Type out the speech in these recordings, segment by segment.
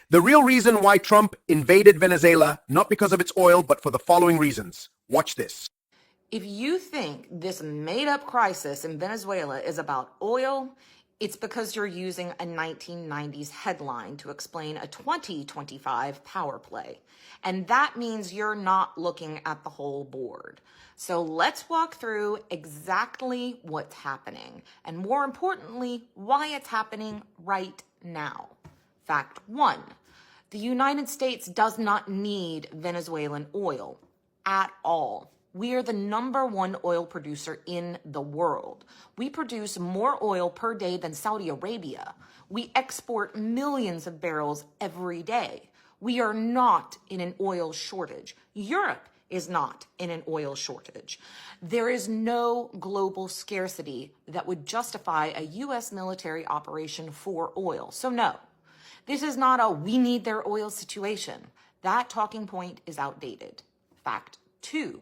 The real reason why Trump invaded Venezuela, not because of its oil, but for the following reasons. Watch this. If you think this made-up crisis in Venezuela is about oil, it's because you're using a 1990s headline to explain a 2025 power play. And that means you're not looking at the whole board. So let's walk through exactly what's happening, and more importantly, why it's happening right now. Fact 1, the United States does not need Venezuelan oil at all. We are the #1 oil producer in the world. We produce more oil per day than Saudi Arabia. We export millions of barrels every day. We are not in an oil shortage. Europe is not in an oil shortage. There is no global scarcity that would justify a U.S. military operation for oil. So no, this is not a we need their oil situation. That talking point is outdated. Fact 2,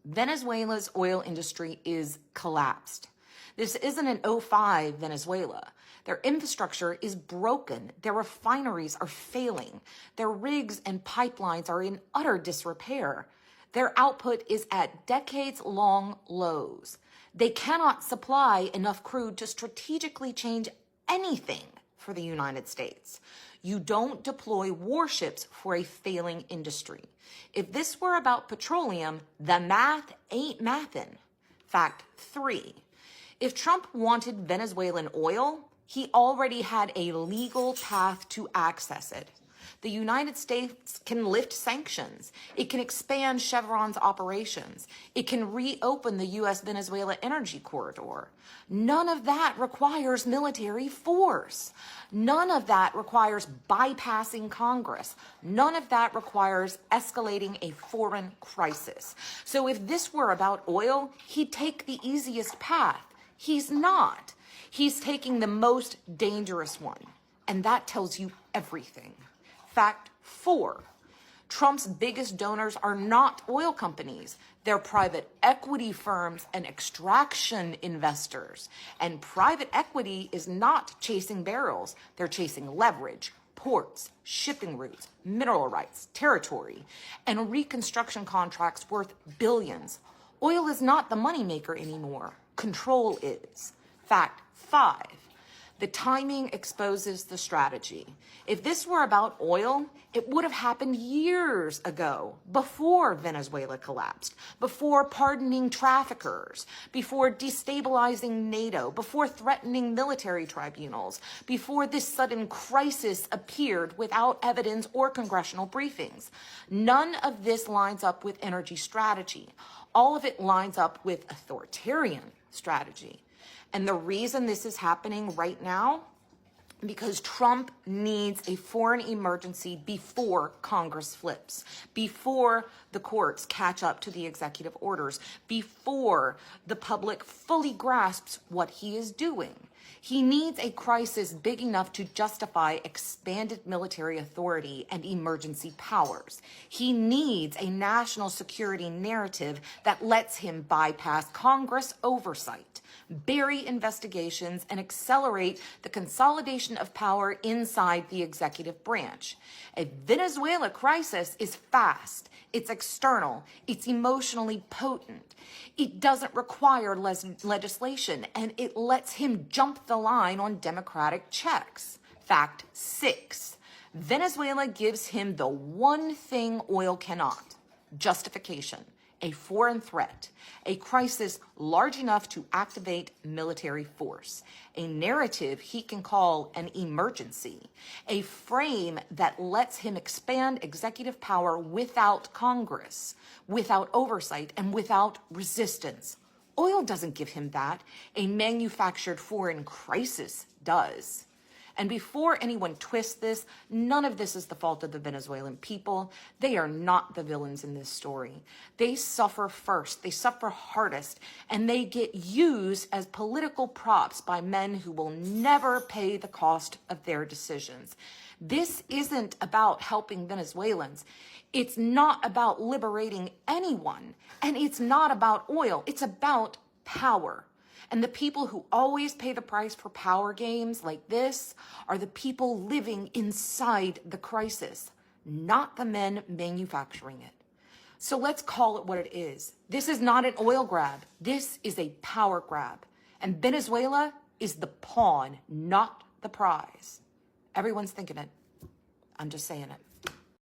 Venezuela's oil industry is collapsed. This isn't an '05 Venezuela. Their infrastructure is broken. Their refineries are failing. Their rigs and pipelines are in utter disrepair. Their output is at decades-long lows. They cannot supply enough crude to strategically change anything for the United States. You don't deploy warships for a failing industry. If this were about petroleum, the math ain't mathin'. Fact 3, if Trump wanted Venezuelan oil, he already had a legal path to access it. The United States can lift sanctions. It can expand Chevron's operations. It can reopen the U.S.-Venezuela energy corridor. None of that requires military force. None of that requires bypassing Congress. None of that requires escalating a foreign crisis. So if this were about oil, he'd take the easiest path. He's not. He's taking the most dangerous one. And that tells you everything. Fact 4, Trump's biggest donors are not oil companies. They're private equity firms and extraction investors. And private equity is not chasing barrels. They're chasing leverage, ports, shipping routes, mineral rights, territory, and reconstruction contracts worth billions. Oil is not the moneymaker anymore. Control is. Fact 5, the timing exposes the strategy. If this were about oil, it would have happened years ago, before Venezuela collapsed, before pardoning traffickers, before destabilizing NATO, before threatening military tribunals, before this sudden crisis appeared without evidence or congressional briefings. None of this lines up with energy strategy. All of it lines up with authoritarian strategy. And the reason this is happening right now, because Trump needs a foreign emergency before Congress flips, before the courts catch up to the executive orders, before the public fully grasps what he is doing. He needs a crisis big enough to justify expanded military authority and emergency powers. He needs a national security narrative that lets him bypass Congress oversight, bury investigations, and accelerate the consolidation of power inside the executive branch. A Venezuela crisis is fast, it's external, it's emotionally potent. It doesn't require legislation, and it lets him jump the line on democratic checks. Fact 6, Venezuela gives him the one thing oil cannot: justification. A foreign threat, a crisis large enough to activate military force, a narrative he can call an emergency, a frame that lets him expand executive power without Congress, without oversight, and without resistance. Oil doesn't give him that. A manufactured foreign crisis does. And before anyone twists this, none of this is the fault of the Venezuelan people. They are not the villains in this story. They suffer first, they suffer hardest, and they get used as political props by men who will never pay the cost of their decisions. This isn't about helping Venezuelans. It's not about liberating anyone, and it's not about oil. It's about power. And the people who always pay the price for power games like this are the people living inside the crisis, not the men manufacturing it. So let's call it what it is. This is not an oil grab. This is a power grab. And Venezuela is the pawn, not the prize. Everyone's thinking it. I'm just saying it.